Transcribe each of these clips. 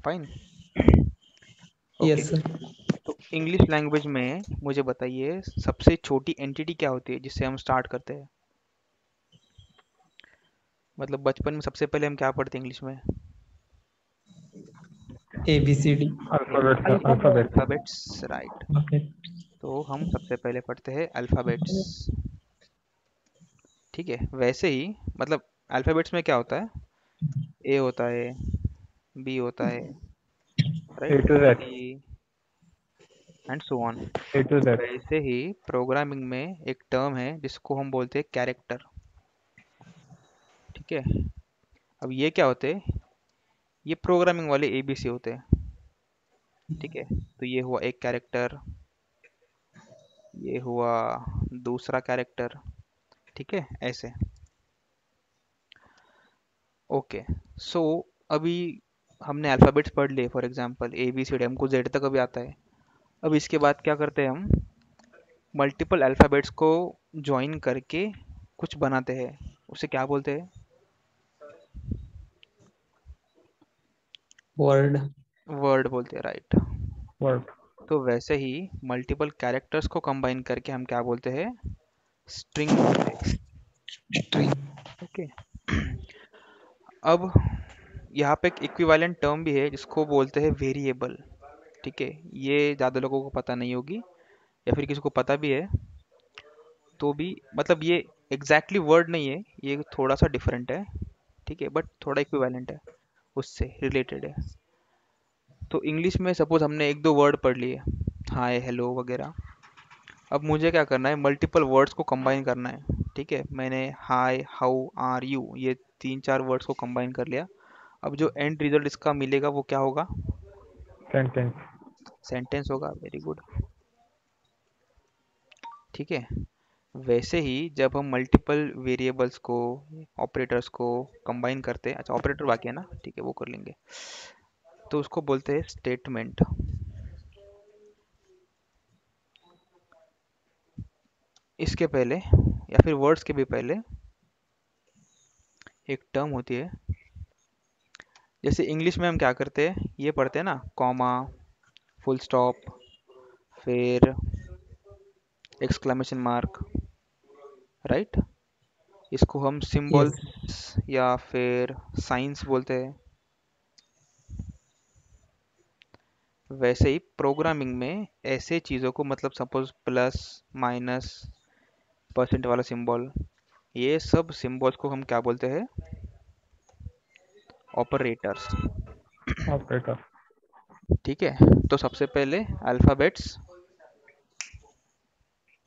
Fine. Okay, yes sir. तो English language में मुझे बताइए सबसे छोटी एंटिटी क्या होती है जिससे हम स्टार्ट करते हैं। मतलब बचपन में सबसे पहले हम क्या पढ़ते हैं इंग्लिश में? ABCD। अल्फाबेट का alphabet. Alphabet. Alphabets, right. Okay. तो हम सबसे पहले पढ़ते हैं अल्फाबेट्स। ठीक है, वैसे ही मतलब अल्फाबेट्स में क्या होता है? ए होता है, बी होता है, A right, to Z. C and so on. A to Z. वैसे ही प्रोग्रामिंग में एक टर्म है जिसको हम बोलते हैं कैरेक्टर। ठीक है, अब ये क्या होते हैं? ये प्रोग्रामिंग वाले एबीसी होते हैं। ठीक है, तो ये हुआ एक कैरेक्टर, ये हुआ दूसरा कैरेक्टर। ठीक है, ऐसे। ओके, सो अभी हमने अल्फ़ाबेट्स पढ़ लिए, for example A B C D, हमको जेड तक अभी आता है। अब इसके बाद क्या करते हैं हम? मल्टीपल अल्फ़ाबेट्स को ज्वाइन करके कुछ बनाते हैं, उसे क्या बोलते हैं? वर्ड। वर्ड बोलते हैं, राइट। वर्ड। तो वैसे ही मल्टीपल कैरेक्टर्स को कंबाइन करके हम क्या बोलते हैं? स्ट्रिंग बोलते हैं। स्ट्रिंग। ओके, अब यहाँ पे एक इक्विवेलेंट टर्म भी है जिसको बोलते हैं वेरिएबल। ठीक है, ये ज़्यादा लोगों को पता नहीं होगी, या फिर किसी को पता भी है तो भी, मतलब ये एग्जैक्टली वर्ड नहीं है, ये थोड़ा सा डिफरेंट है। ठीक है, बट थोड़ा इक्विवेलेंट है, उससे रिलेटेड है। तो इंग्लिश में सपोज हमने एक दो वर्ड पढ़ लिए, हाय हेलो वगैरह। अब मुझे क्या करना है? मल्टीपल वर्ड्स को कंबाइन करना है। ठीक है, मैंने हाय, हाउ आर यू, ये तीन चार वर्ड्स को कंबाइन कर लिया। अब जो एंड रिजल्ट इसका मिलेगा वो क्या होगा? सेंटेंस। सेंटेंस होगा, वेरी गुड। ठीक है, वैसे ही जब हम मल्टीपल वेरिएबल्स को, ऑपरेटर्स को कंबाइन करते हैं, अच्छा ऑपरेटर बाकी है ना, ठीक है वो कर लेंगे, तो उसको बोलते हैं स्टेटमेंट। इसके पहले या फिर वर्ड्स के भी पहले एक टर्म होती है। जैसे इंग्लिश में हम क्या करते हैं, ये पढ़ते हैं ना, कॉमा, फुल स्टॉप, फिर एक्सक्लेमेशन मार्क, राइट। इसको हम यस। सिंबल्स या फिर साइंस बोलते हैं। वैसे ही प्रोग्रामिंग में ऐसे चीज़ों को, मतलब सपोज प्लस, माइनस, परसेंट वाला सिंबल, ये सब सिंबल्स को हम क्या बोलते हैं? ऑपरेटर्स। ऑपरेटर। ठीक है, तो सबसे पहले अल्फ़ाबेट्स,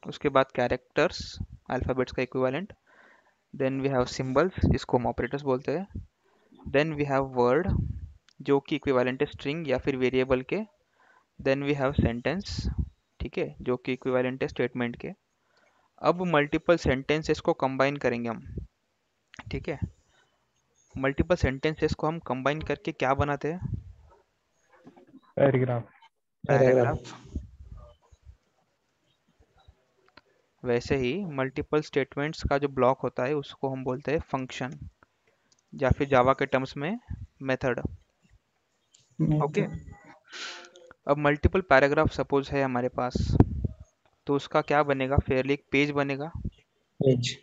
उसके बाद कैरेक्टर्स, अल्फ़ाबेट्स का equivalent, then we have symbols जिसको हम ऑपरेटर्स बोलते हैं, देन वी हैव वर्ड जो कि इक्विवेलेंट है स्ट्रिंग या फिर वेरिएबल के, देन वी हैव सेंटेंस, ठीक है, जो कि इक्विवेलेंट है स्टेटमेंट के। अब मल्टीपल सेंटेंसेस को कंबाइन करेंगे हम। ठीक है, मल्टीपल सेंटेंसेस को हम कंबाइन करके क्या बनाते हैं? पैराग्राफ। पैराग्राफ। पैराग्राफ। वैसे ही मल्टीपल स्टेटमेंट्स का जो ब्लॉक होता है उसको हम बोलते हैं फंक्शन, या फिर जावा के टर्म्स में मेथड। Okay, method. अब मल्टीपल पैराग्राफ सपोज है हमारे पास, तो उसका क्या बनेगा? फेयरली एक पेज बनेगा। पेज।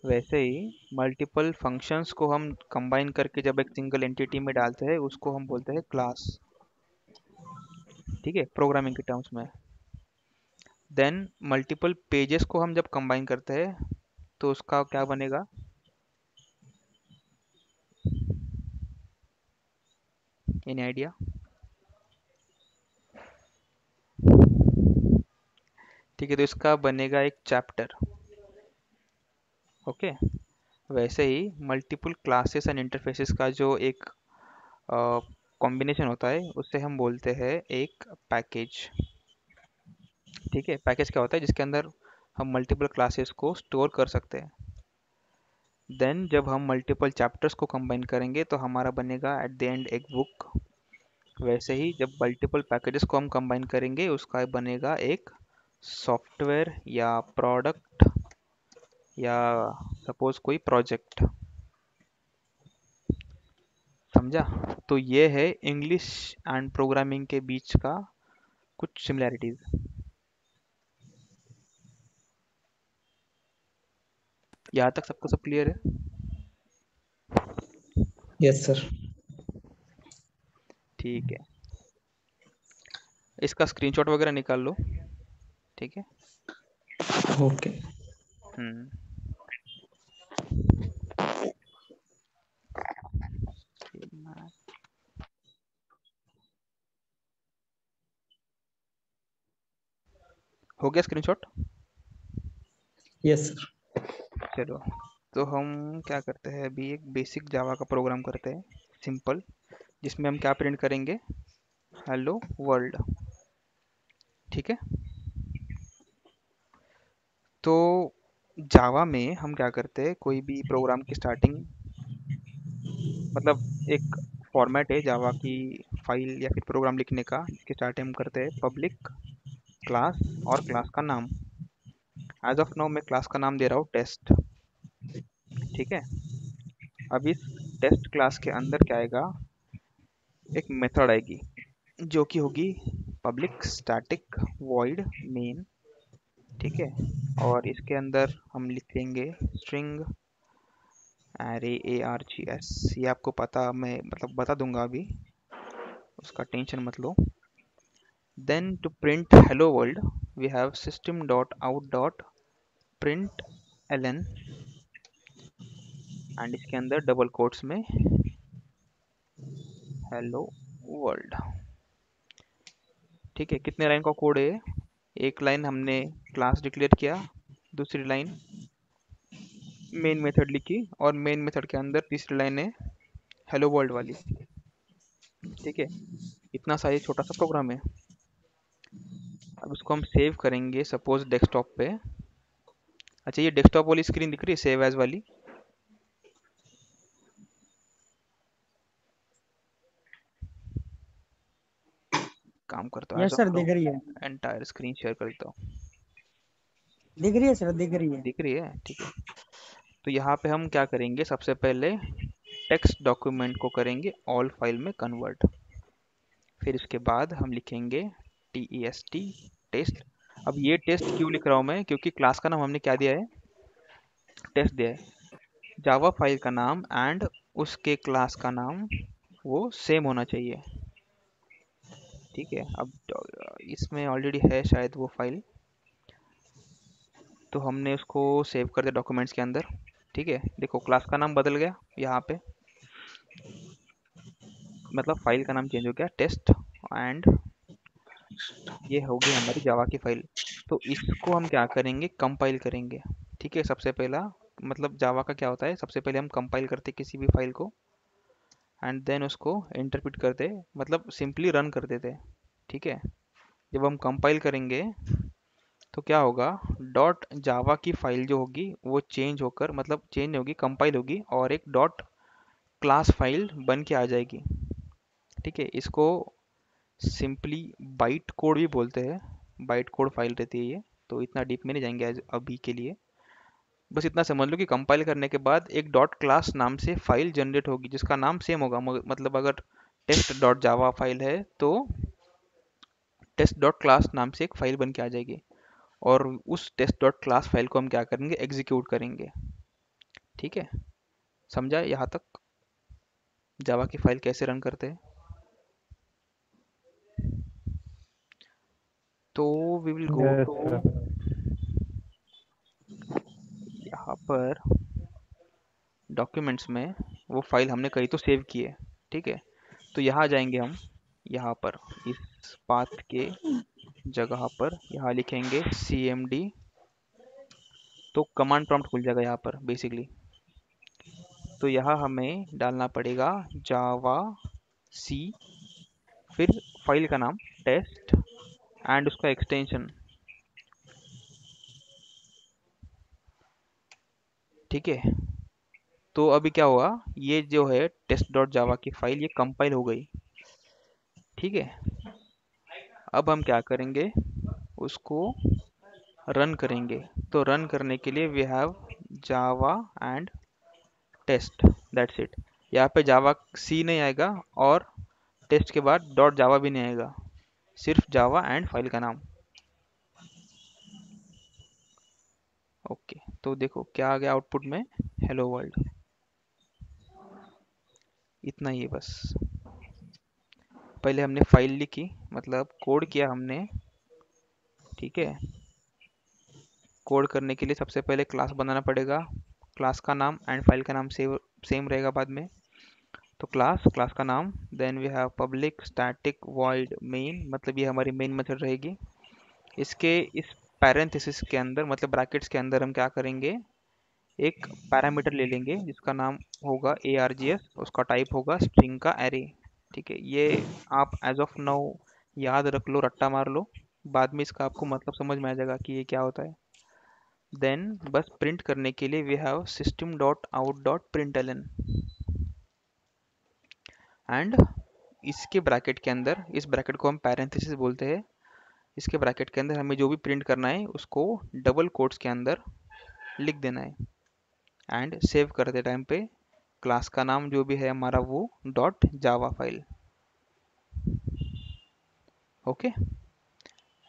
वैसे ही मल्टीपल फंक्शंस को हम कंबाइन करके जब एक सिंगल एंटिटी में डालते हैं उसको हम बोलते हैं क्लास। ठीक है, प्रोग्रामिंग के टर्म्स में। देन मल्टीपल पेजेस को हम जब कंबाइन करते हैं तो उसका क्या बनेगा? Any idea? ठीक है, तो इसका बनेगा एक चैप्टर। ओके, वैसे ही मल्टीपल क्लासेस एंड इंटरफेसेस का जो एक कॉम्बिनेशन होता है उससे हम बोलते हैं एक पैकेज। ठीक है, पैकेज क्या होता है? जिसके अंदर हम मल्टीपल क्लासेस को स्टोर कर सकते हैं। देन जब हम मल्टीपल चैप्टर्स को कंबाइन करेंगे तो हमारा बनेगा एट द एंड एक बुक। वैसे ही जब मल्टीपल पैकेजेस को हम कंबाइन करेंगे उसका बनेगा एक सॉफ्टवेयर या प्रोडक्ट, या सपोज कोई प्रोजेक्ट। समझा? तो ये है इंग्लिश एंड प्रोग्रामिंग के बीच का कुछ सिमिलैरिटीज। यहाँ तक सबको सब क्लियर है? Yes sir. ठीक है, इसका स्क्रीनशॉट वगैरह निकाल लो। ठीक है। ओके। हम्म। हो गया स्क्रीनशॉट? Yes sir. चलो, तो हम क्या करते हैं अभी, एक बेसिक जावा का प्रोग्राम करते हैं, सिंपल, जिसमें हम क्या प्रिंट करेंगे, हेलो वर्ल्ड। ठीक है। तो जावा में हम क्या करते हैं, कोई भी प्रोग्राम की स्टार्टिंग, मतलब एक फॉर्मेट है जावा की फाइल या फिर प्रोग्राम लिखने का, जिसके स्टार्टिंग हम करते हैं पब्लिक क्लास और क्लास का नाम। एज ऑफ नाउ मैं क्लास का नाम दे रहा हूँ टेस्ट। ठीक है। अब इस टेस्ट क्लास के अंदर क्या आएगा, एक मेथड आएगी जो कि होगी पब्लिक स्टैटिक वॉइड मेन। ठीक है। और इसके अंदर हम लिखेंगे स्ट्रिंग एरे ARGS। ये आपको पता, मैं मतलब बता दूंगा अभी, उसका टेंशन मत लो। Then to print hello world we have system dot out dot println, and इसके अंदर डबल कोट्स में हेलो वर्ल्ड। ठीक है, कितने लाइन का कोड है ये? एक लाइन हमने क्लास डिक्लेयर किया, दूसरी लाइन मेन मेथड लिखी, और मेन मेथड के अंदर तीसरी लाइन है हेलो वर्ल्ड वाली। ठीक है, इतना सा ये छोटा सा प्रोग्राम है। अब इसको हम सेव करेंगे सपोज डेस्कटॉप पे। अच्छा, ये डेस्कटॉप वाली स्क्रीन दिख रही है, सेव एज वाली? काम करता हूँ, as yes of sir, no दिख रही है। एंटायर स्क्रीन शेयर कर देता हूँ। दिख रही है सर, दिख रही है। दिख रही है? ठीक है। तो यहाँ पे हम क्या करेंगे, सबसे पहले टेक्स्ट डॉक्यूमेंट को करेंगे ऑल फाइल में कन्वर्ट। फिर इसके बाद हम लिखेंगे TEST टेस्ट। अब ये टेस्ट क्यों लिख रहा हूँ मैं, क्योंकि क्लास का नाम हमने क्या दिया है, टेस्ट दिया है। जावा फाइल का नाम एंड उसके क्लास का नाम वो सेम होना चाहिए। ठीक है। अब इसमें ऑलरेडी है शायद वो फाइल, तो हमने उसको सेव कर दिया डॉक्यूमेंट्स के अंदर। ठीक है, देखो क्लास का नाम बदल गया यहाँ पे, मतलब फाइल का नाम चेंज हो गया टेस्ट, एंड ये हो गई हमारी जावा की फाइल। तो इसको हम क्या करेंगे, कंपाइल करेंगे। ठीक है, सबसे पहला, मतलब जावा का क्या होता है, सबसे पहले हम कंपाइल करते किसी भी फाइल को, एंड देन उसको इंटरप्रेट करते, मतलब सिंपली रन कर देते। ठीक है। जब हम कंपाइल करेंगे तो क्या होगा, डॉट जावा की फाइल जो होगी वो चेंज होकर, मतलब चेंज होगी, कंपाइल होगी, और एक डॉट क्लास फाइल बन के आ जाएगी। ठीक है, इसको सिंपली बाइट कोड भी बोलते हैं, बाइट कोड फाइल रहती है ये। तो इतना डीप में नहीं जाएंगे अभी के लिए, बस इतना समझ लो कि कंपाइल करने के बाद एक डॉट क्लास नाम से फाइल जनरेट होगी जिसका नाम सेम होगा, मतलब अगर टेस्ट डॉट जावा फाइल है तो टेस्ट डॉट क्लास नाम से एक फाइल बन के आ जाएगी, और उस टेस्ट डॉट क्लास फाइल को हम क्या करेंगे, एग्जीक्यूट करेंगे। ठीक है, समझा यहाँ तक जावा की फाइल कैसे रन करते हैं? तो we will go Yes, to sir. यहाँ पर डॉक्यूमेंट्स में, वो फाइल हमने कहीं तो सेव की है। ठीक है, तो यहाँ जाएंगे हम, यहाँ पर इस पाथ के जगह पर यहाँ लिखेंगे CMD। तो कमांड प्रॉम्प्ट खुल जाएगा यहाँ पर बेसिकली। तो यहाँ हमें डालना पड़ेगा जावा सी, फिर फाइल का नाम टेस्ट, एंड उसका एक्सटेंशन। ठीक है, तो अभी क्या हुआ, ये जो है टेस्ट डॉट जावा की फाइल ये कंपाइल हो गई। ठीक है, अब हम क्या करेंगे, उसको रन करेंगे। तो रन करने के लिए we have Java and test, that's it. यहाँ पे जावा सी नहीं आएगा और टेस्ट के बाद डॉट जावा भी नहीं आएगा, सिर्फ जावा एंड फाइल का नाम। ओके, तो देखो क्या आ गया आउटपुट में, हेलो वर्ल्ड, इतना ही है बस। पहले हमने फाइल लिखी, मतलब कोड किया हमने, ठीक है। कोड करने के लिए सबसे पहले क्लास बनाना पड़ेगा, क्लास का नाम एंड फाइल का नाम सेम रहेगा बाद में। तो क्लास का नाम, then we have public static void main, मतलब ये हमारी मेन मेथड रहेगी। इसके इस पैरेंथेसिस के अंदर, मतलब ब्रैकेट्स के अंदर हम क्या करेंगे, एक पैरामीटर ले लेंगे जिसका नाम होगा args, उसका टाइप होगा स्ट्रिंग का एरे, ठीक है। ये आप एज ऑफ नाउ याद रख लो, रट्टा मार लो, बाद में इसका आपको मतलब समझ में आ जाएगा कि ये क्या होता है। देन बस प्रिंट करने के लिए we have system dot out dot println, and इसके ब्रैकेट के अंदर, इस ब्रैकेट को हम पैरेंथेसिस बोलते हैं, इसके ब्रैकेट के अंदर हमें जो भी प्रिंट करना है उसको डबल कोट्स के अंदर लिख देना है। एंड सेव करते टाइम पे क्लास का नाम जो भी है हमारा वो dot Java file, okay.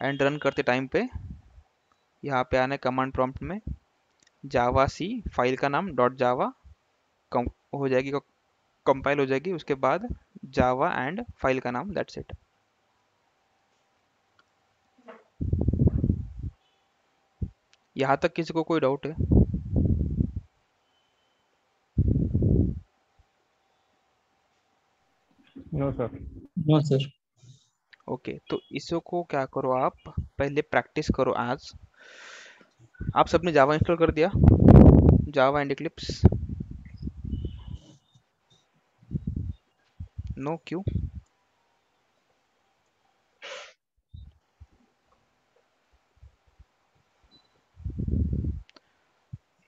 And run करते टाइम पे यहाँ पे आना है कमांड प्रॉम्प्ट में जावा सी फाइल का नाम डॉट जावा हो जाएगी, कंपाइल हो जाएगी, उसके बाद जावा एंड फाइल का नाम, दैट्स इट। यहाँ तक किसी को कोई डाउट है? No, sir. No, sir. Okay, तो इसको क्या करो, आप पहले प्रैक्टिस करो आज। आप सबने जावा इंस्टॉल कर दिया, जावा एंड इक्लिप्स? नो, क्यों?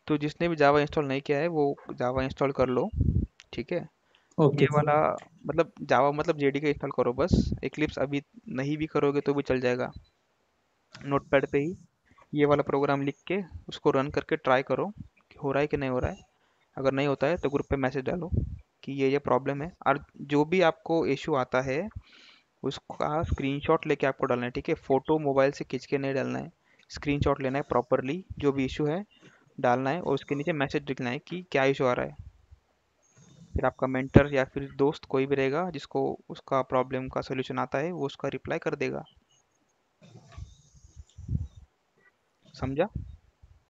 तो जिसने भी जावा इंस्टॉल नहीं किया है वो जावा इंस्टॉल कर लो, ठीक है। ये Okay, sir. वाला मतलब जावा मतलब जेडीके इंस्टॉल करो बस, इक्लिप्स अभी नहीं भी करोगे तो भी चल जाएगा। नोटपैड पे ही ये वाला प्रोग्राम लिख के उसको रन करके ट्राई करो कि हो रहा है कि नहीं हो रहा है। अगर नहीं होता है तो ग्रुप पे मैसेज डालो कि ये प्रॉब्लम है, और जो भी आपको इशू आता है उसका स्क्रीनशॉट लेके आपको डालना है, ठीक है। फोटो मोबाइल से खींच के नहीं डालना है, स्क्रीनशॉट लेना है प्रॉपरली, जो भी इशू है डालना है, और उसके नीचे मैसेज लिखना है कि क्या इशू आ रहा है। फिर आपका मेंटर या फिर दोस्त कोई भी रहेगा जिसको उसका प्रॉब्लम का सोल्यूशन आता है, वो उसका रिप्लाई कर देगा। समझा?